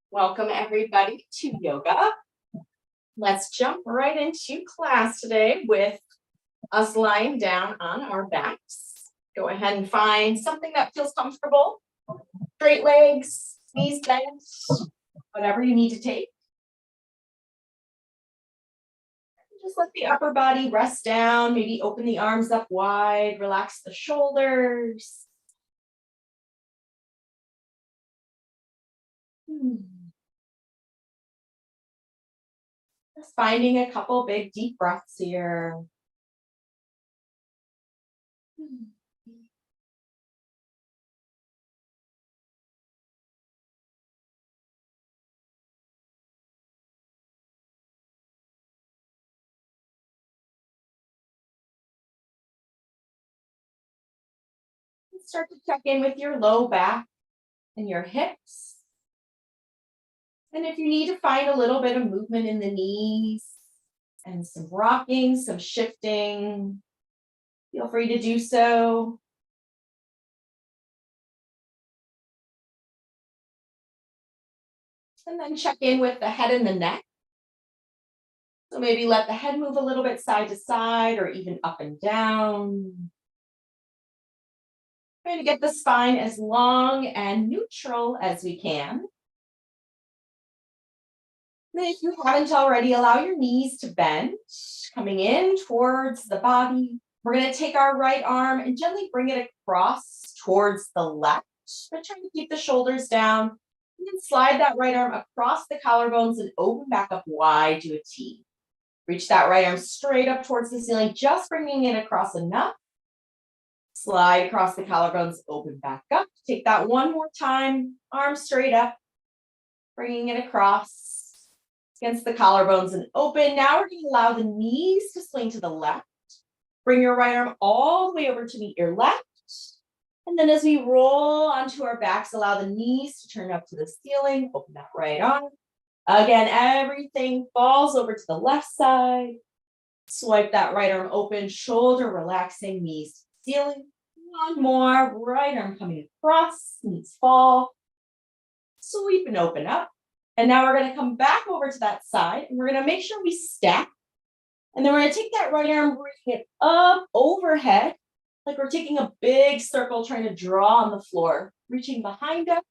Welcome everybody to yoga. Let's jump right into class today with us lying down on our backs. Go ahead and find something that feels comfortable. Straight legs, knees bent, whatever you need to take. Just let the upper body rest down, maybe open the arms up wide, relax the shoulders. Just finding a couple big deep breaths here. Start to check in with your low back and your hips. And if you need to find a little bit of movement in the knees and some rocking, some shifting, feel free to do so. And then check in with the head and the neck. So maybe let the head move a little bit side to side or even up and down. Trying to get the spine as long and neutral as we can. And if you haven't already, allow your knees to bend, coming in towards the body. We're going to take our right arm and gently bring it across towards the left, but trying to keep the shoulders down. And then slide that right arm across the collarbones and open back up wide to a T. Reach that right arm straight up towards the ceiling, just bringing it across enough. Slide across the collarbones, open back up. Take that one more time, arm straight up, bringing it across against the collarbones and open. Now we're going to allow the knees to swing to the left. Bring your right arm all the way over to meet your left. And then as we roll onto our backs, allow the knees to turn up to the ceiling. Open that right arm. Again, everything falls over to the left side. Swipe that right arm open, shoulder relaxing, knees to the ceiling. One more, right arm coming across, knees fall. Sweep and open up. And now we're going to come back over to that side and we're going to make sure we stack. And then we're going to take that right arm, bring it up overhead, like we're taking a big circle, trying to draw on the floor, reaching behind us.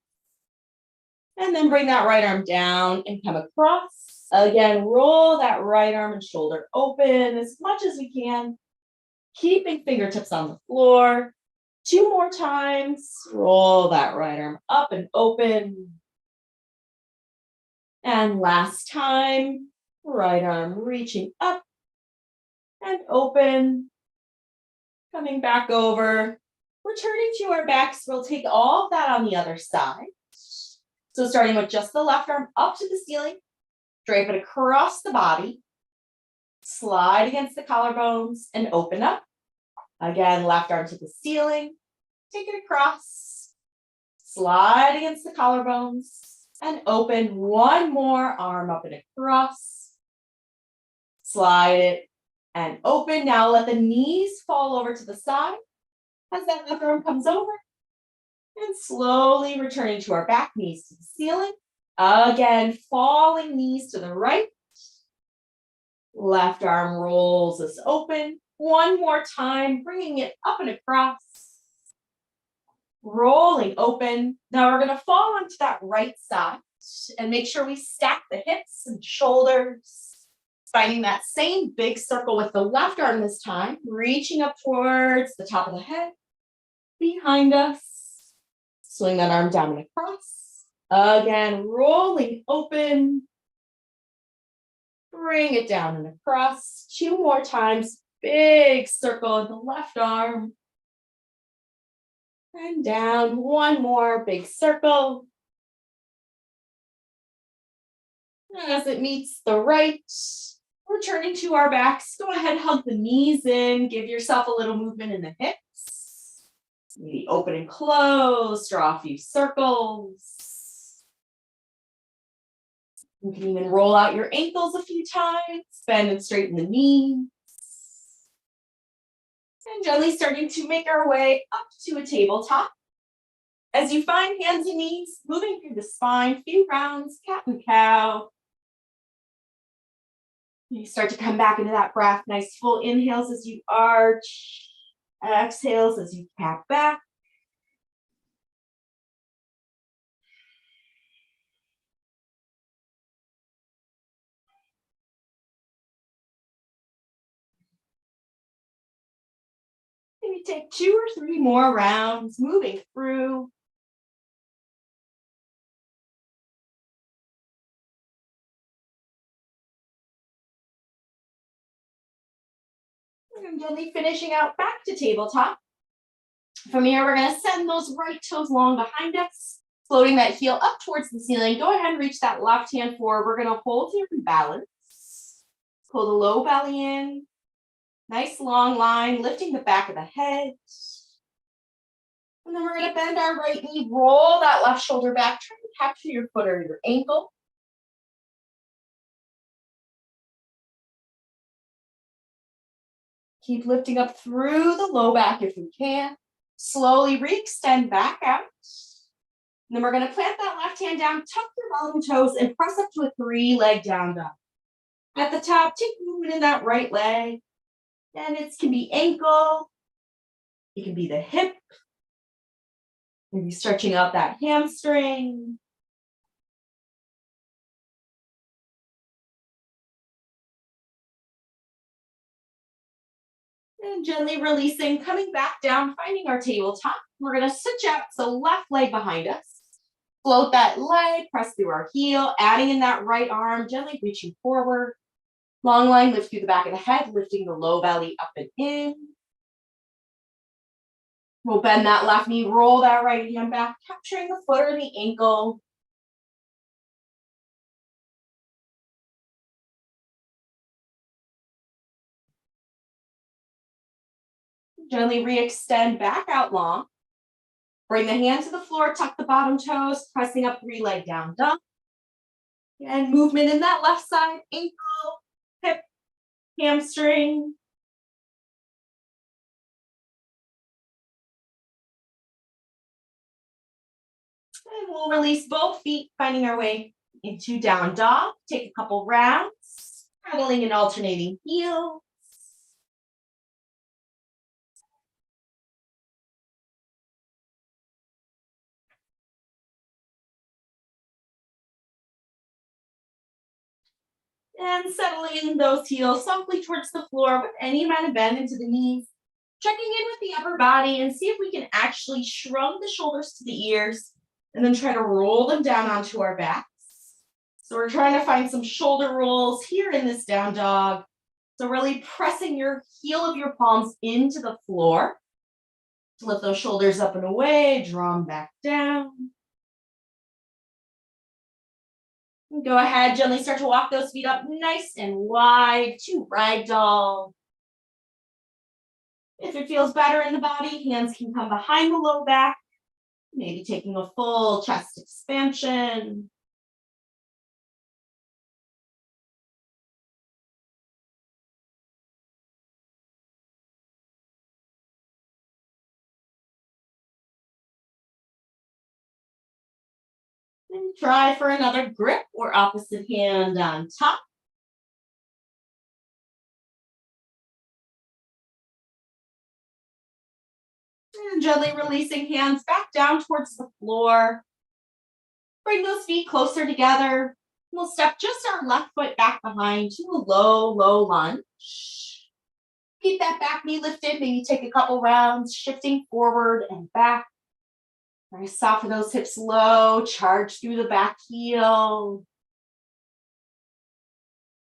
And then bring that right arm down and come across. Again, roll that right arm and shoulder open as much as we can, keeping fingertips on the floor. 2 more times. Roll that right arm up and open. And last time, right arm reaching up and open. Coming back over. Returning to our backs, we'll take all of that on the other side. So starting with just the left arm up to the ceiling, drape it across the body, slide against the collarbones and open up. Again, left arm to the ceiling, take it across, slide against the collarbones and open. One more, arm up and across, slide it and open. Now let the knees fall over to the side as that left arm comes over. And slowly returning to our back, knees to the ceiling. Again, falling knees to the right. Left arm rolls us open. One more time, bringing it up and across. Rolling open. Now we're going to fall onto that right side and make sure we stack the hips and shoulders. Finding that same big circle with the left arm this time, reaching up towards the top of the head, behind us. Swing that arm down and across. Again, rolling open. Bring it down and across. 2 more times. Big circle in the left arm. And down. 1 more big circle. And as it meets the right, returning to our backs, go ahead, hug the knees in. Give yourself a little movement in the hips. Maybe open and close, draw a few circles. You can even roll out your ankles a few times, bend and straighten the knees. And gently starting to make our way up to a tabletop. As you find hands and knees, moving through the spine, few rounds, cat and cow. You start to come back into that breath. Nice full inhales as you arch, exhales as you tap back. Maybe take 2 or 3 more rounds, moving through. And gently finishing out back to tabletop. From here, we're going to send those right toes long behind us, floating that heel up towards the ceiling. Go ahead and reach that left hand forward. We're going to hold here and balance. Pull the low belly in. Nice long line, lifting the back of the head. And then we're going to bend our right knee, roll that left shoulder back, try to capture your foot or your ankle. Keep lifting up through the low back if you can. Slowly re-extend back out. And then we're going to plant that left hand down, tuck your bottom toes, and press up to a 3-leg down dog. At the top, take movement in that right leg. And it can be ankle. It can be the hip. Maybe stretching out that hamstring. And gently releasing, coming back down, finding our tabletop. We're going to switch out, so left leg behind us. Float that leg, press through our heel, adding in that right arm, gently reaching forward. Long line, lift through the back of the head, lifting the low belly up and in. We'll bend that left knee, roll that right hand back, capturing the foot or the ankle. Gently re-extend back out long. Bring the hand to the floor, tuck the bottom toes, pressing up 3-leg down dog. And movement in that left side, ankle, hip, hamstring. And we'll release both feet, finding our way into down dog. Take a couple rounds, pedaling and alternating heels. And settling those heels softly towards the floor with any amount of bend into the knees. Checking in with the upper body and see if we can actually shrug the shoulders to the ears and then try to roll them down onto our backs. So we're trying to find some shoulder rolls here in this down dog. So really pressing your heel of your palms into the floor. Lift those shoulders up and away, draw them back down. Go ahead, gently start to walk those feet up nice and wide to ragdoll. If it feels better in the body, hands can come behind the low back, maybe taking a full chest expansion. And try for another grip or opposite hand on top. And gently releasing hands back down towards the floor. Bring those feet closer together. We'll step just our left foot back behind to a low, low lunge. Keep that back knee lifted. Maybe take a couple rounds, shifting forward and back. Nice, soften those hips low, charge through the back heel.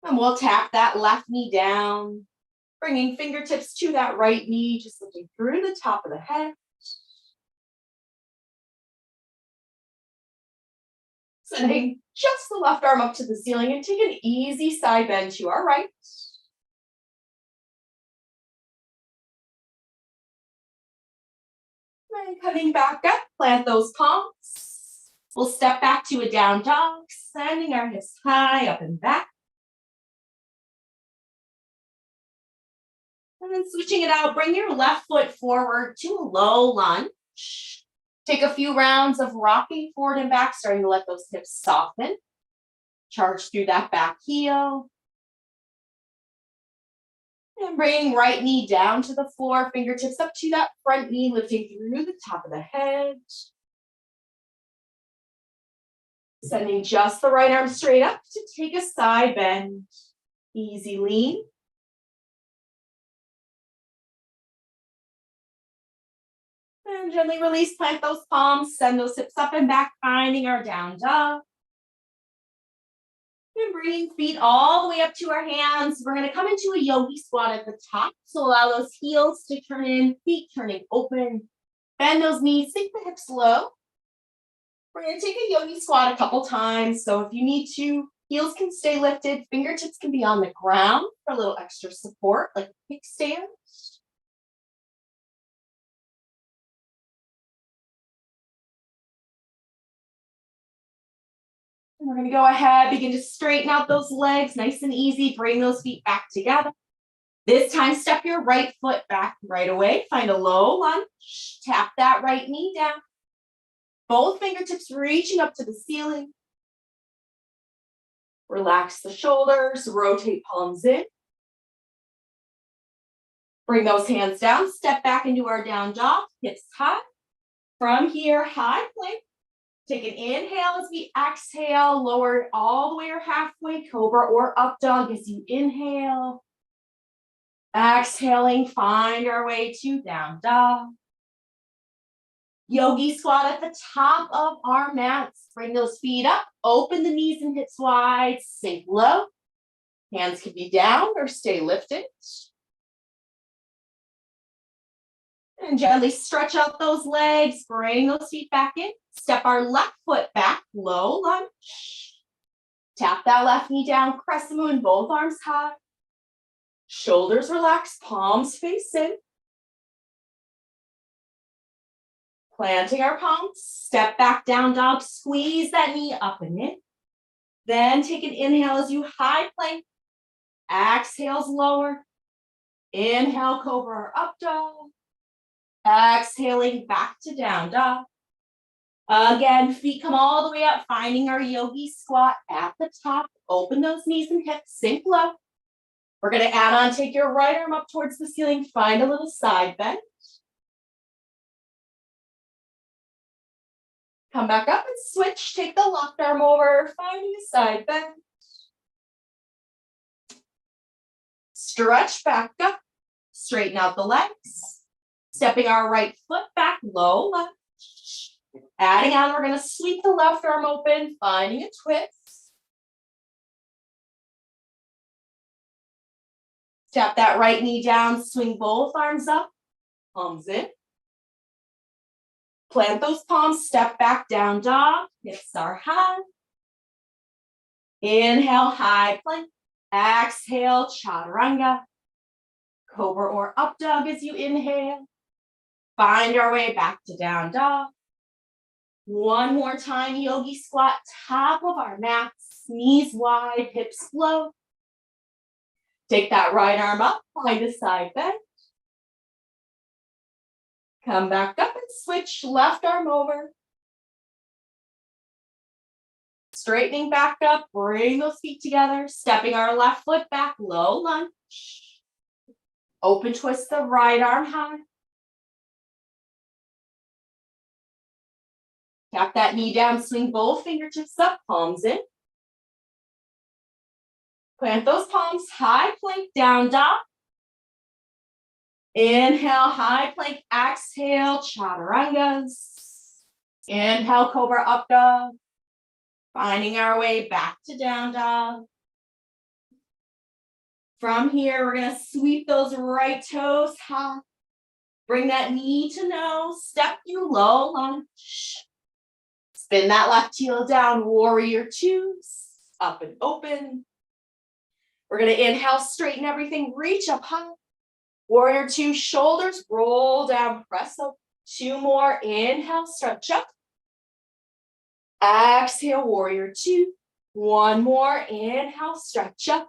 And we'll tap that left knee down, bringing fingertips to that right knee, just looking through the top of the head. Sending just the left arm up to the ceiling and take an easy side bend to our right. And coming back up, plant those palms. We'll step back to a down dog, sending our hips high up and back. And then switching it out, bring your left foot forward to a low lunge. Take a few rounds of rocking forward and back, starting to let those hips soften. Charge through that back heel. And bring right knee down to the floor, fingertips up to that front knee, lifting through the top of the head. Sending just the right arm straight up to take a side bend. Easy lean. And gently release, plant those palms, send those hips up and back, finding our down dog. And bringing feet all the way up to our hands. We're going to come into a yogi squat at the top. So allow those heels to turn in, feet turning open. Bend those knees, sink the hips low. We're going to take a yogi squat a couple times. So if you need to, heels can stay lifted, fingertips can be on the ground for a little extra support, like a kickstand. And we're going to go ahead, begin to straighten out those legs, nice and easy. Bring those feet back together. This time, step your right foot back right away. Find a low lunge. Tap that right knee down. Both fingertips reaching up to the ceiling. Relax the shoulders, rotate palms in. Bring those hands down, step back into our down dog, hips high. From here, high plank. Take an inhale as we exhale, lower it all the way or halfway, cobra or up dog as you inhale. Exhaling, find our way to down dog. Yogi squat at the top of our mats. Bring those feet up, open the knees and hips wide, sink low. Hands can be down or stay lifted. And gently stretch out those legs, bring those feet back in. Step our left foot back, low lunge. Tap that left knee down, crescent moon, both arms high. Shoulders relaxed, palms face in. Planting our palms, step back down dog, squeeze that knee up and in. Then take an inhale as you high plank. Exhales lower. Inhale, cobra or up dog. Exhaling back to down dog. Again, feet come all the way up, finding our yogi squat at the top. Open those knees and hips, sink low. We're going to add on, take your right arm up towards the ceiling, find a little side bend. Come back up and switch, take the left arm over, finding a side bend. Stretch back up, straighten out the legs. Stepping our right foot back, low lunge. Adding on, we're going to sweep the left arm open, finding a twist. Step that right knee down, swing both arms up, palms in. Plant those palms, step back, down dog, hips are high. Inhale, high plank. Exhale, chaturanga. Cobra or up dog as you inhale. Find our way back to down dog. One more time, yogi squat, top of our mats, knees wide, hips low. Take that right arm up, find a side bend. Come back up and switch, left arm over. Straightening back up, bring those feet together, stepping our left foot back, low lunge. Open twist the right arm high. Tap that knee down, swing both fingertips up, palms in. Plant those palms, high plank, down dog. Inhale, high plank, exhale, chaturangas. Inhale, cobra up dog. Finding our way back to down dog. From here, we're gonna sweep those right toes high. Bring that knee to nose, step through low lunge. Spin that left heel down, warrior twos, up and open. We're gonna inhale, straighten everything, reach up high. Warrior two, shoulders roll down, press up. Two more, inhale, stretch up. Exhale, warrior two. One more, inhale, stretch up.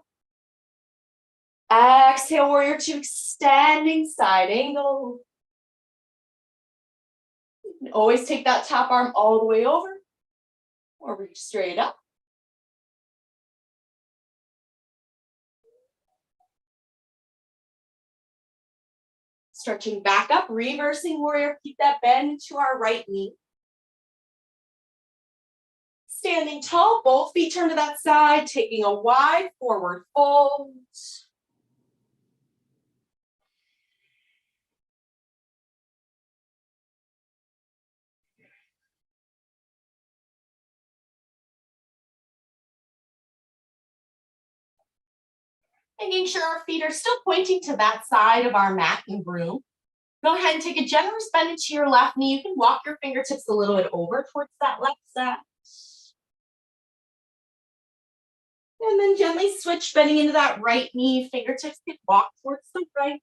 Exhale, warrior two, extending side angle. And always take that top arm all the way over or reach straight up. Stretching back up, reversing warrior. Keep that bend to our right knee. Standing tall, both feet turn to that side, taking a wide forward fold. Making sure our feet are still pointing to that side of our mat and broom. Go ahead and take a generous bend into your left knee. You can walk your fingertips a little bit over towards that left side. And then gently switch, bending into that right knee. Fingertips can walk towards the right.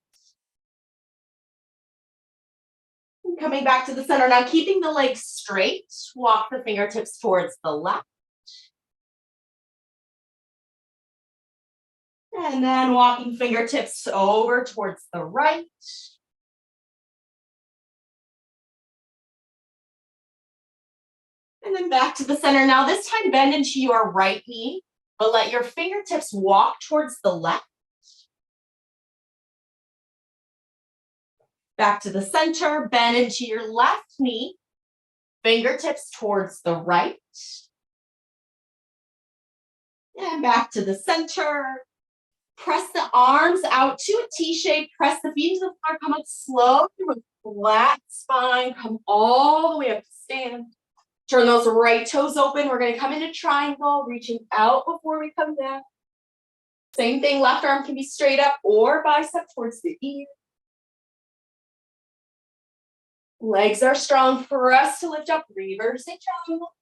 And coming back to the center. Now keeping the legs straight, walk the fingertips towards the left. And then walking fingertips over towards the right. And then back to the center. Now this time bend into your right knee, but let your fingertips walk towards the left. Back to the center, bend into your left knee, fingertips towards the right. And back to the center. Press the arms out to a T shape. Press the feet into the floor. Come up slow through a flat spine. Come all the way up to stand. Turn those right toes open. We're going to come into triangle, reaching out before we come down. Same thing, left arm can be straight up or bicep towards the ear. Legs are strong for us to lift up, reversing triangle.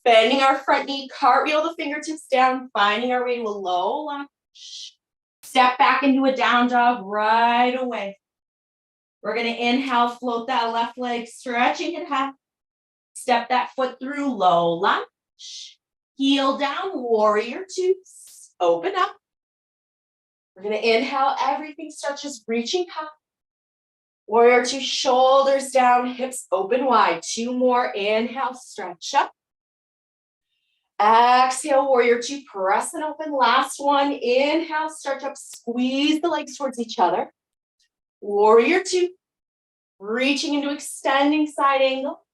Bending our front knee, cartwheel the fingertips down, finding our way to a low lunge. Step back into a down dog right away. We're going to inhale, float that left leg, stretching it half. Step that foot through, low lunge. Heel down, warrior two. Open up. We're going to inhale, everything stretches, reaching high. Warrior two, shoulders down, hips open wide. Two more, inhale, stretch up. Exhale, warrior two, press and open. Last one, inhale, stretch up, squeeze the legs towards each other. Warrior two, reaching into extending side angle,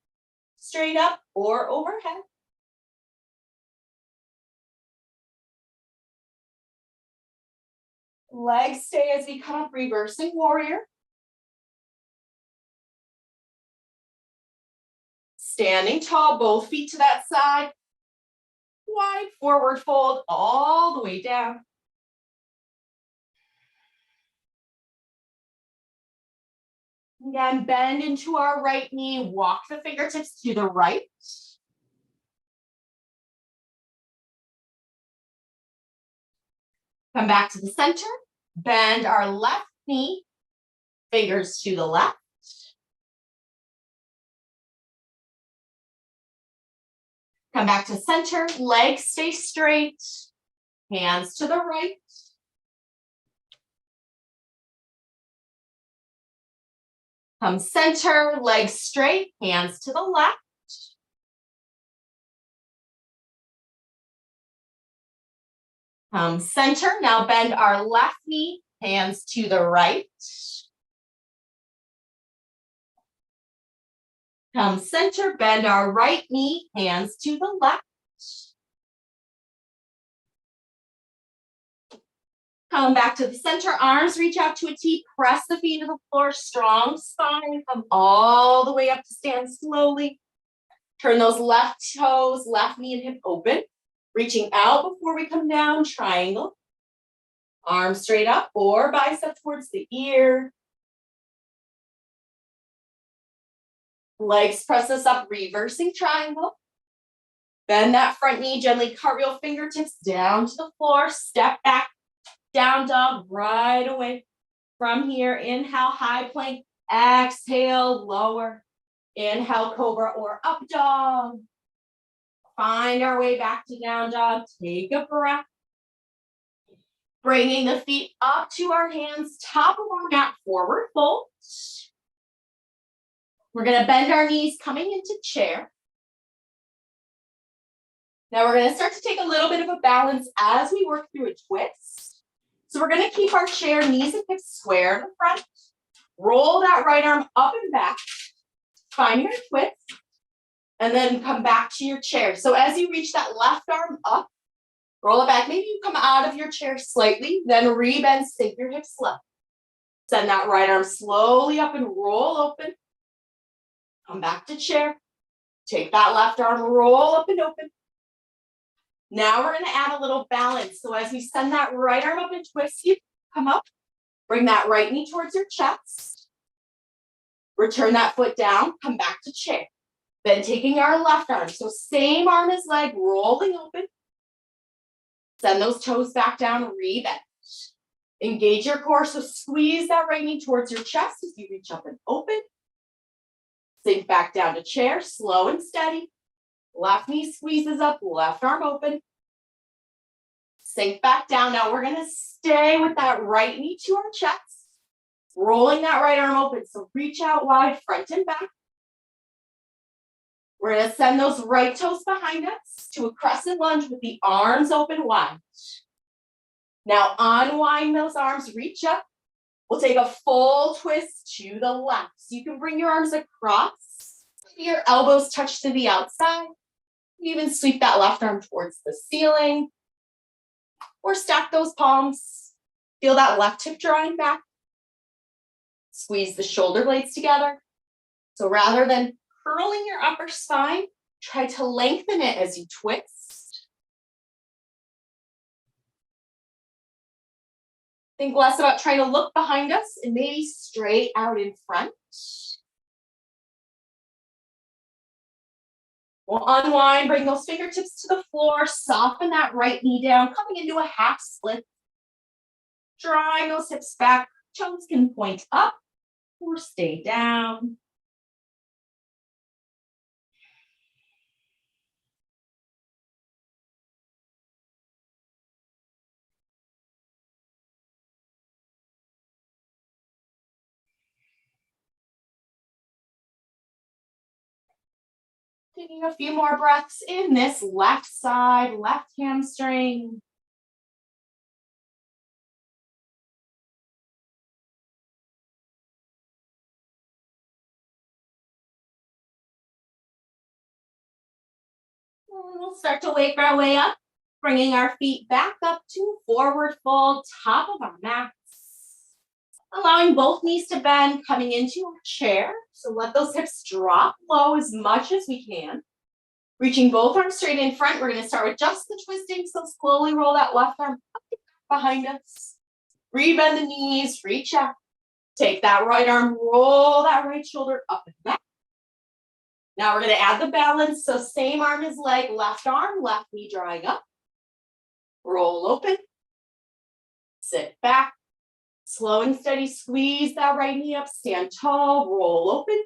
straight up or overhead. Legs stay as we come up, reversing warrior. Standing tall, both feet to that side. Wide forward fold all the way down. Again, bend into our right knee, walk the fingertips to the right. Come back to the center, bend our left knee, fingers to the left. Come back to center, legs stay straight, hands to the right. Come center, legs straight, hands to the left. Come center, now bend our left knee, hands to the right. Come center, bend our right knee, hands to the left. Come back to the center, arms reach out to a T, press the feet into the floor, strong spine, come all the way up to stand slowly. Turn those left toes, left knee and hip open, reaching out before we come down, triangle. Arms straight up or bicep towards the ear. Legs press us up, reversing triangle. Bend that front knee, gently cartwheel fingertips down to the floor, step back. Down dog right away. From here, inhale, high plank. Exhale, lower. Inhale, cobra or up dog. Find our way back to down dog. Take a breath. Bringing the feet up to our hands, top of our mat, forward fold. We're gonna bend our knees coming into chair. Now we're gonna start to take a little bit of a balance as we work through a twist. So we're gonna keep our chair, knees and hips square in the front. Roll that right arm up and back. Find your twist. And then come back to your chair. So as you reach that left arm up, roll it back. Maybe you come out of your chair slightly, then rebend, sink your hips left. Send that right arm slowly up and roll open. Come back to chair. Take that left arm, roll up and open. Now we're gonna add a little balance. So as we send that right arm up and twist, you come up, bring that right knee towards your chest. Return that foot down, come back to chair. Then taking our left arm, so same arm as leg, rolling open. Send those toes back down, rebend. Engage your core, so squeeze that right knee towards your chest as you reach up and open. Sink back down to chair, slow and steady. Left knee squeezes up, left arm open. Sink back down. Now we're gonna stay with that right knee to our chest. Rolling that right arm open, so reach out wide, front and back. We're gonna send those right toes behind us to a crescent lunge with the arms open wide. Now unwind those arms, reach up. We'll take a full twist to the left. So you can bring your arms across, your elbows touch to the outside. Even sweep that left arm towards the ceiling. Or stack those palms. Feel that left hip drawing back. Squeeze the shoulder blades together. So rather than curling your upper spine, try to lengthen it as you twist. Think less about trying to look behind us and maybe straight out in front. We'll unwind, bring those fingertips to the floor, soften that right knee down, coming into a half split. Drawing those hips back, toes can point up or stay down. Taking a few more breaths in this left side, left hamstring. We'll start to wake our way up, bringing our feet back up to forward fold, top of our mats. Allowing both knees to bend, coming into our chair. So let those hips drop low as much as we can. Reaching both arms straight in front. We're going to start with just the twisting. So slowly roll that left arm up behind us. Rebend the knees, reach out. Take that right arm, roll that right shoulder up and back. Now we're going to add the balance. So same arm as leg, left arm, left knee drawing up. Roll open. Sit back. Slow and steady, squeeze that right knee up, stand tall, roll open.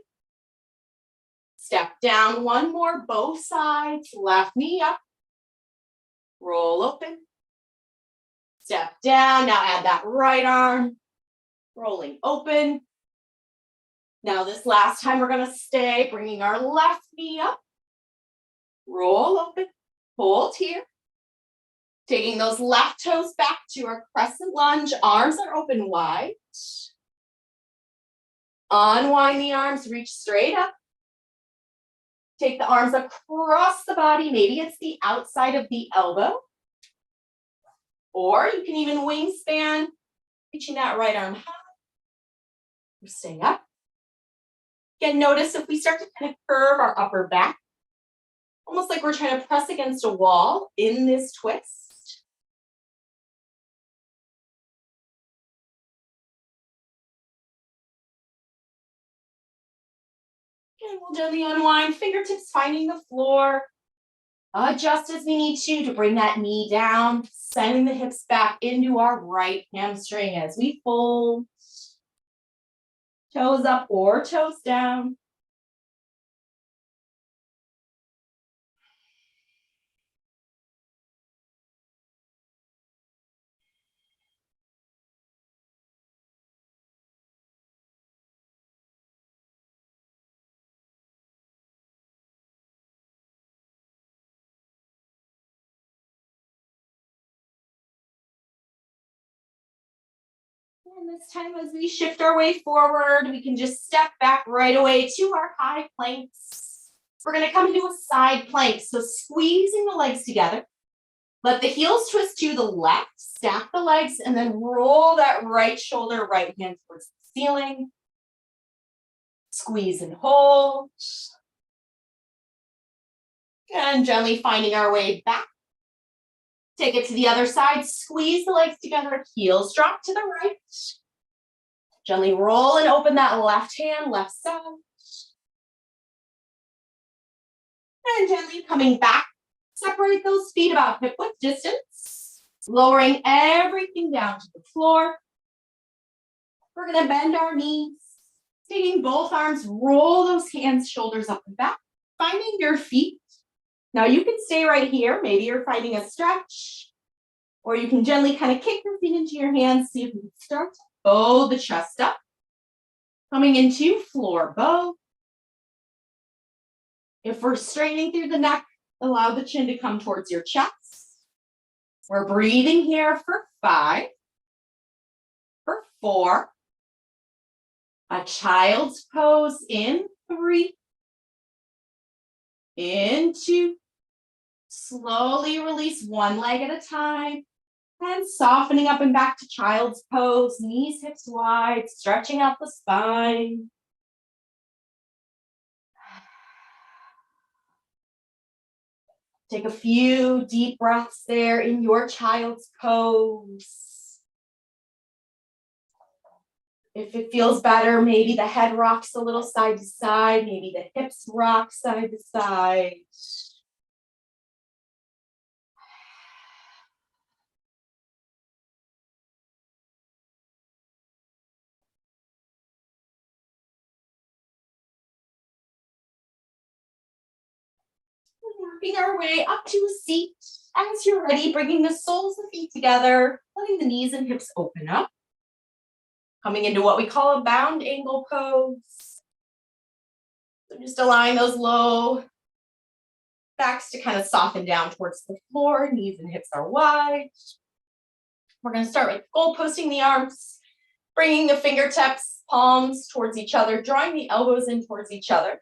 Step down one more, both sides, left knee up. Roll open. Step down, now add that right arm, rolling open. Now this last time we're gonna stay, bringing our left knee up. Roll open, hold here. Taking those left toes back to our crescent lunge, arms are open wide. Unwind the arms, reach straight up. Take the arms across the body, maybe it's the outside of the elbow. Or you can even wingspan, reaching that right arm high. We're staying up. Again, notice if we start to kind of curve our upper back, almost like we're trying to press against a wall in this twist. And we'll gently unwind, fingertips finding the floor. Adjust as we need to bring that knee down, sending the hips back into our right hamstring as we fold. Toes up or toes down. And this time, as we shift our way forward, we can just step back right away to our high planks. We're going to come into a side plank. So squeezing the legs together. Let the heels twist to the left, stack the legs, and then roll that right shoulder, right hand towards the ceiling. Squeeze and hold. And gently finding our way back. Take it to the other side, squeeze the legs together, heels drop to the right. Gently roll and open that left hand, left side. And gently coming back, separate those feet about hip width distance, lowering everything down to the floor. We're gonna bend our knees, taking both arms, roll those hands, shoulders up and back, finding your feet. Now you can stay right here. Maybe you're finding a stretch, or you can gently kind of kick your feet into your hands. See if you can start to bow the chest up. Coming into floor bow. If we're straightening through the neck, allow the chin to come towards your chest. We're breathing here for 5, for 4, a child's pose in 3, in 2, slowly release one leg at a time, and softening up and back to child's pose, knees, hips wide, stretching out the spine. Take a few deep breaths there in your child's pose. If it feels better, maybe the head rocks a little side to side, maybe the hips rock side to side. Working our way up to a seat. As you're ready, bringing the soles of the feet together, letting the knees and hips open up. Coming into what we call a bound angle pose. So just allowing those low backs to kind of soften down towards the floor. Knees and hips are wide. We're going to start with goal posting the arms, bringing the fingertips, palms towards each other, drawing the elbows in towards each other.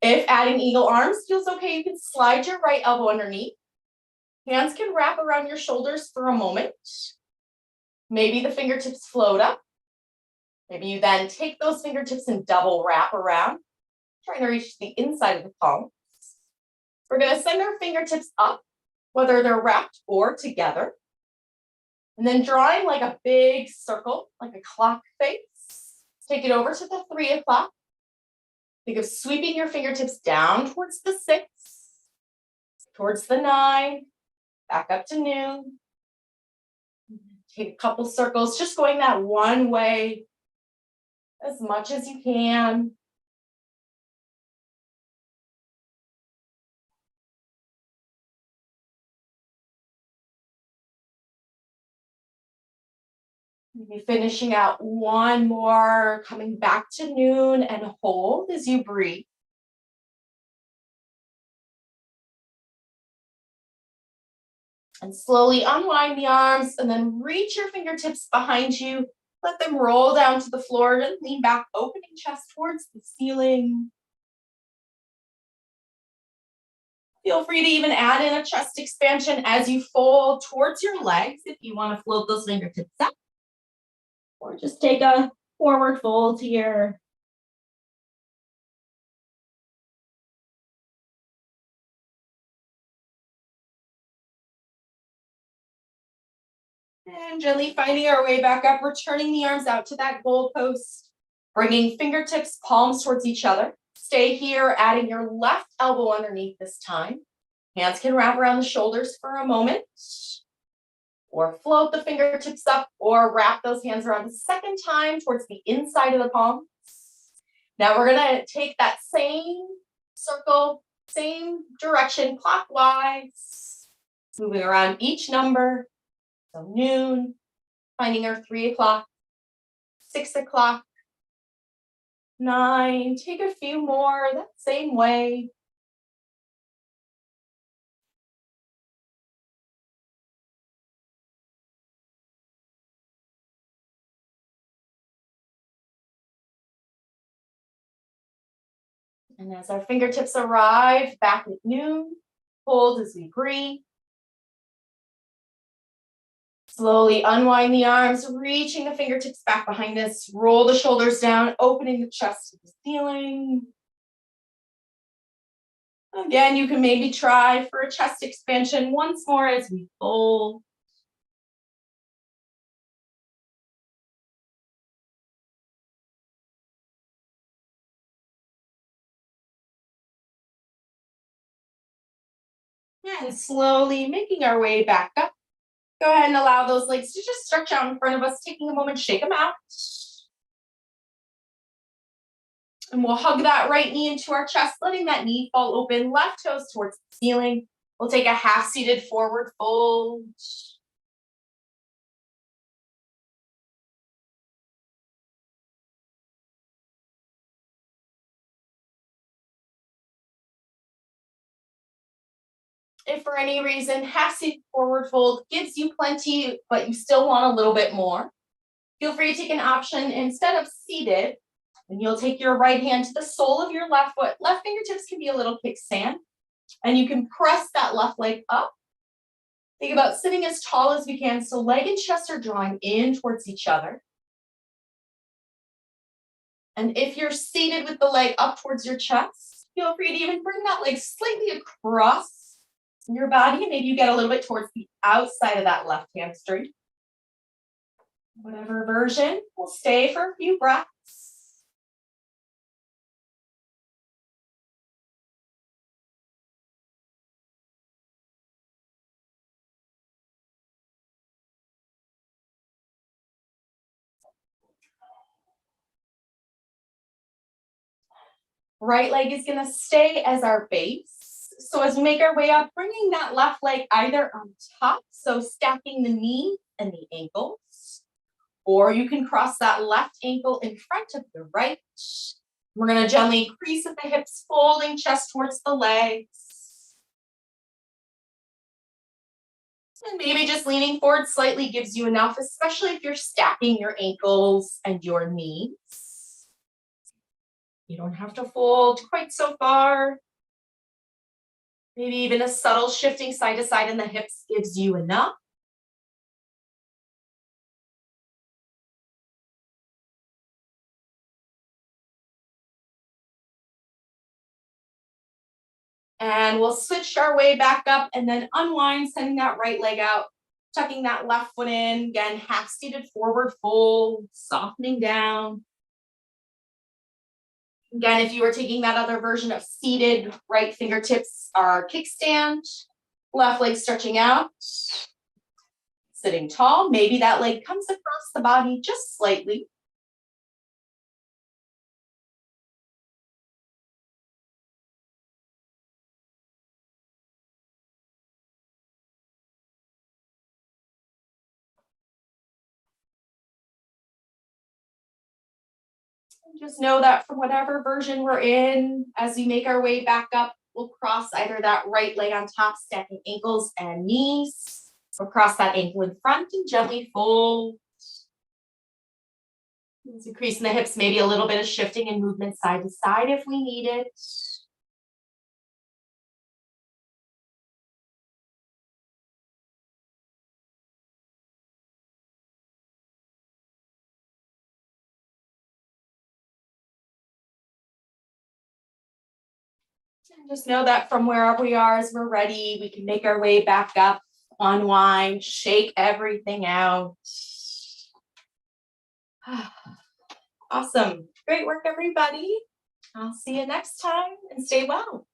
If adding eagle arms feels okay, you can slide your right elbow underneath. Hands can wrap around your shoulders for a moment. Maybe the fingertips float up. Maybe you then take those fingertips and double wrap around, trying to reach the inside of the palms. We're going to send our fingertips up, whether they're wrapped or together. And then drawing like a big circle, like a clock face. Take it over to the 3 o'clock. Think of sweeping your fingertips down towards the 6, towards the 9, back up to noon. Take a couple circles, just going that one way as much as you can. Maybe finishing out one more, coming back to noon and hold as you breathe. And slowly unwind the arms and then reach your fingertips behind you. Let them roll down to the floor and lean back, opening chest towards the ceiling. Feel free to even add in a chest expansion as you fold towards your legs if you want to float those fingertips up. Or just take a forward fold here. And gently finding our way back up, returning the arms out to that goal post, bringing fingertips, palms towards each other. Stay here, adding your left elbow underneath this time. Hands can wrap around the shoulders for a moment, or float the fingertips up, or wrap those hands around a second time towards the inside of the palms. Now we're gonna take that same circle, same direction, clockwise, moving around each number. So noon, finding our 3 o'clock, 6 o'clock, 9, take a few more that same way. And as our fingertips arrive back at noon, hold as we breathe. Slowly unwind the arms, reaching the fingertips back behind us. Roll the shoulders down, opening the chest to the ceiling. Again, you can maybe try for a chest expansion once more as we fold. And slowly making our way back up. Go ahead and allow those legs to just stretch out in front of us, taking a moment to shake them out. And we'll hug that right knee into our chest, letting that knee fall open, left toes towards the ceiling. We'll take a half seated forward fold. If for any reason half seated forward fold gives you plenty, but you still want a little bit more, feel free to take an option instead of seated, and you'll take your right hand to the sole of your left foot. Left fingertips can be a little kickstand, and you can press that left leg up. Think about sitting as tall as we can, so leg and chest are drawing in towards each other. And if you're seated with the leg up towards your chest, feel free to even bring that leg slightly across your body. Maybe you get a little bit towards the outside of that left hamstring. Whatever version, we'll stay for a few breaths. Right leg is going to stay as our base. So as we make our way up, bringing that left leg either on top, so stacking the knee and the ankles, or you can cross that left ankle in front of the right. We're going to gently crease at the hips, folding chest towards the legs. And maybe just leaning forward slightly gives you enough, especially if you're stacking your ankles and your knees. You don't have to fold quite so far. Maybe even a subtle shifting side to side in the hips gives you enough. And we'll switch our way back up and then unwind, sending that right leg out, tucking that left foot in. Again, half seated forward fold, softening down. Again, if you were taking that other version of seated, right fingertips are kickstand, left leg stretching out, sitting tall. Maybe that leg comes across the body just slightly. Just know that from whatever version we're in, as we make our way back up, we'll cross either that right leg on top, stacking ankles and knees, or cross that ankle in front and gently fold. Increasing the hips, maybe a little bit of shifting and movement side to side if we need it. And just know that from wherever we are, as we're ready, we can make our way back up, unwind, shake everything out. Awesome. Great work, everybody. I'll see you next time and stay well.